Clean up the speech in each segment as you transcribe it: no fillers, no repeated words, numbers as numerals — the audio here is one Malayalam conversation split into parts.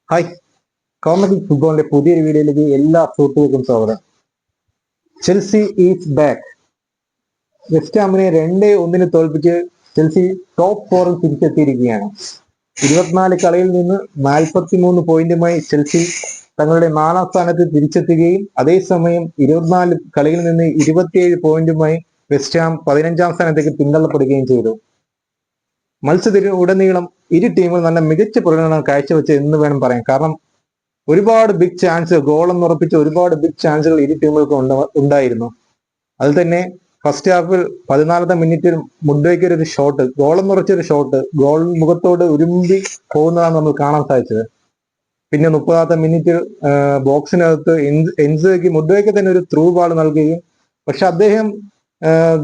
ഹായ്, കോമഡി ഫുട്ബോളിന്റെ പുതിയൊരു വീഡിയോയിലേക്ക് എല്ലാ സുഹൃത്തുക്കൾക്കും സ്വാഗതം. Chelsea is back. വെസ്റ്റ് ഹാമിനെ 2-1 തോൽപ്പിച്ച് ചെൽസി ടോപ്പ് 4 തിരിച്ചെത്തിയിരിക്കുകയാണ്. 24 കളിയിൽ നിന്ന് 43 പോയിന്റുമായി ചെൽസി തങ്ങളുടെ 4ാം സ്ഥാനത്ത് തിരിച്ചെത്തുകയും അതേസമയം 24 കളിയിൽ നിന്ന് 27 പോയിന്റുമായി വെസ്റ്റ് ഹാം 15ാം സ്ഥാനത്തേക്ക് പിന്തള്ളപ്പെടുകയും ചെയ്തു. മത്സരത്തിൽ ഉടനീളം ഇരു ടീമുകൾ നല്ല മികച്ച പ്രകടനം കാഴ്ചവെച്ച് എന്ന് വേണം പറയാൻ. കാരണം ഒരുപാട് ബിഗ് ചാൻസ്, ഗോളെന്ന് ഉറപ്പിച്ച ഒരുപാട് ബിഗ് ചാൻസുകൾ ഇരു ടീമുകൾക്ക് ഉണ്ടായിരുന്നു. അതിൽ തന്നെ ഫസ്റ്റ് ഹാഫിൽ 14ാം മിനിറ്റിൽ മുഡ്വയ്ക്കൊരു ഒരു ഷോട്ട്, ഗോളെന്ന് ഉറച്ചൊരു ഷോട്ട് ഗോൾ മുഖത്തോട് ഉരുമ്പി പോകുന്നതാണ് നമ്മൾ കാണാൻ സാധിച്ചത്. പിന്നെ 30ാം മിനിറ്റിൽ ബോക്സിനകത്ത് എൻസോയ്ക്ക് മുഡ്വയ്ക്ക് തന്നെ ഒരു ത്രൂ ബാൾ നൽകുകയും, പക്ഷെ അദ്ദേഹം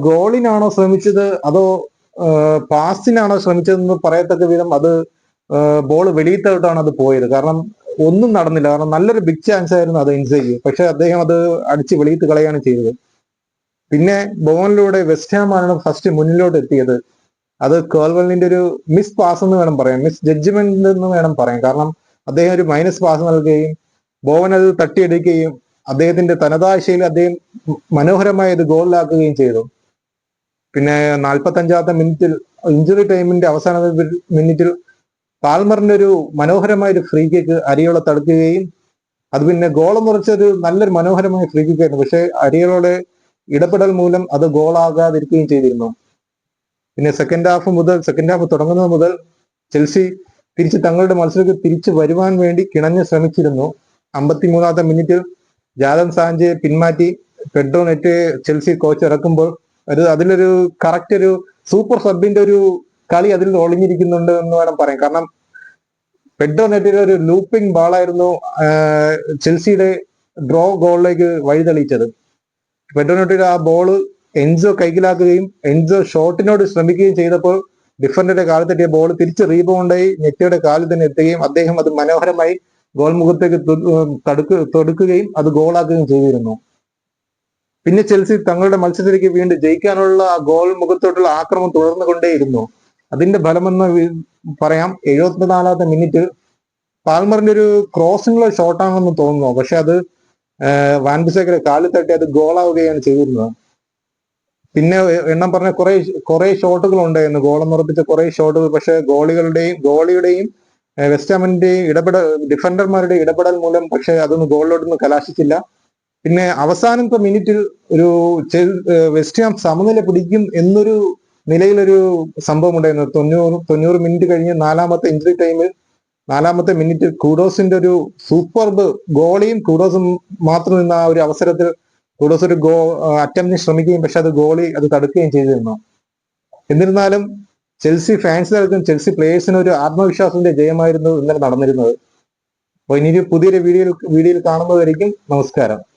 ഗോളിനാണോ ശ്രമിച്ചത് അതോ പാസിനാണോ ശ്രമിച്ചതെന്ന് പറയത്തക്ക വിധം അത് ബോൾ വെളിയിലോട്ടാണ് അത് പോയത്. കാരണം ഒന്നും നടന്നില്ല. കാരണം നല്ലൊരു ബിഗ് ചാൻസ് ആയിരുന്നു അത് എൻസോയ്ക്ക്, പക്ഷെ അദ്ദേഹം അത് അടിച്ച് വെളിയിട്ട് കളയാണ് ചെയ്തത്. പിന്നെ ബോളിലൂടെ വെസ്റ്റ് ഹാം ആണ് ഫസ്റ്റ് മുന്നിലോട്ട് എത്തിയത്. അത് കേൾവലിന്റെ ഒരു മിസ് പാസ് എന്ന് വേണം പറയാം, മിസ് ജഡ്ജ്മെന്റ് എന്ന് വേണം പറയാം. കാരണം അദ്ദേഹം ഒരു മൈനസ് പാസ് നൽകുകയും ബോവൻ അത് തട്ടിയെടുക്കുകയും അദ്ദേഹത്തിന്റെ തനതായ ശൈലി അദ്ദേഹം മനോഹരമായി അത് ഗോളിലാക്കുകയും ചെയ്തു. പിന്നെ 45ാം മിനിറ്റിൽ ഇഞ്ചുറി ടൈമിന്റെ അവസാന മിനിറ്റിൽ പാൽമറിന്റെ ഒരു മനോഹരമായ ഒരു ഫ്രീ കിക്ക് അരിയോള തടുക്കുകയും അത് പിന്നെ ഗോളം മുറിച്ചൊരു നല്ലൊരു മനോഹരമായ ഫ്രീ കിക്ക് ആയിരുന്നു. പക്ഷെ അരിയോളയുടെ ഇടപെടൽ മൂലം അത് ഗോളാകാതിരിക്കുകയും ചെയ്തിരുന്നു. പിന്നെ സെക്കൻഡ് ഹാഫ് തുടങ്ങുന്നത് മുതൽ ചെൽസി തിരിച്ച് തങ്ങളുടെ മത്സരത്തിൽ തിരിച്ചു വരുവാൻ വേണ്ടി കിണഞ്ഞ് ശ്രമിച്ചിരുന്നു. 53ാം മിനിറ്റിൽ ജാദൻ സാഞ്ചെ പിന്മാറ്റി പെഡ്രോ നെറ്റ് ചെൽസി കോച്ച് ഇറക്കുമ്പോൾ അതിലൊരു കറക്റ്റ് ഒരു സൂപ്പർ സബിന്റെ ഒരു കളി അതിൽ ഒളിഞ്ഞിരിക്കുന്നുണ്ട് എന്ന് വേണം പറയാൻ. കാരണം പെഡ്രോ നെറ്റിന്റെ ഒരു ലൂപ്പിംഗ് ബാളായിരുന്നു ചെൽസിയുടെ ഡ്രോ ഗോളിലേക്ക് വഴിതെളിയിച്ചത്. പെഡ്രോ നെറ്റിയുടെ ആ ബോള് എൻസോ കൈക്കലാക്കുകയും എൻസോ ഷോട്ടിനോട് ശ്രമിക്കുകയും ചെയ്തപ്പോൾ ഡിഫൻഡറുടെ കാലിൽ തട്ടിയ ബോൾ തിരിച്ച് റീബൗണ്ടായി നെറ്റയുടെ കാലിൽ തന്നെ എത്തുകയും അദ്ദേഹം അത് മനോഹരമായി ഗോൾ മുഖത്തേക്ക് തൊടുക്കുകയും അത് ഗോളാക്കുകയും ചെയ്തിരുന്നു. പിന്നെ ചെൽസി തങ്ങളുടെ മത്സരത്തിലേക്ക് വീണ്ടും ജയിക്കാനുള്ള ഗോൾ മുഖത്തോട്ടുള്ള ആക്രമണം തുടർന്നുകൊണ്ടേയിരുന്നു. അതിന്റെ ഫലമെന്ന് പറയാം. 74ാം മിനിറ്റിൽ പാൽമറിന്റെ ഒരു ക്രോസിംഗ് ഷോട്ടാണെന്ന് തോന്നുന്നു, പക്ഷെ അത് വാൻബിസേക്കയുടെ കാലിൽ തട്ടി അത് ഗോളാവുകയാണ് ചെയ്തിരുന്നത്. പിന്നെ എണ്ണം പറഞ്ഞ കുറെ ഷോട്ടുകൾ ഉണ്ടായിരുന്നു, ഗോളെന്ന് ഉറപ്പിച്ച കുറെ ഷോട്ടുകൾ. പക്ഷെ ഗോളിയുടെയും വെസ്റ്റ് ഹാമിന്റെയും ഡിഫൻഡർമാരുടെ ഇടപെടൽ മൂലം പക്ഷെ അതൊന്നും ഗോളിലോട്ടൊന്നും കലാശിച്ചില്ല. പിന്നെ അവസാനത്തെ മിനിറ്റിൽ ഒരു വെസ്റ്റ് ഹാം സമനില പിടിക്കും എന്നൊരു നിലയിലൊരു സംഭവം ഉണ്ടായിരുന്നു. 90 മിനിറ്റ് കഴിഞ്ഞ് 4ാമത്തെ ഇഞ്ചുറി ടൈമിൽ 4ാമത്തെ മിനിറ്റിൽ കൂഡോസിന്റെ ഒരു സൂപ്പർബ് ഗോളിയും കൂഡോസും മാത്രം നിന്ന ആ ഒരു അവസരത്തിൽ കൂഡോസ് ഒരു അറ്റംപ്റ്റിന് ശ്രമിക്കുകയും പക്ഷെ അത് ഗോളി അത് തടുക്കുകയും ചെയ്തിരുന്നു. എന്നിരുന്നാലും ചെൽസി ഫാൻസുകൾക്കും ചെൽസി പ്ലേയേഴ്സിനും ഒരു ആത്മവിശ്വാസത്തിന്റെ ജയമായിരുന്നു ഇന്നലെ നടന്നിരുന്നത്. അപ്പോൾ ഇനി പുതിയൊരു വീഡിയോയിൽ കാണുന്നതായിരിക്കും. നമസ്കാരം.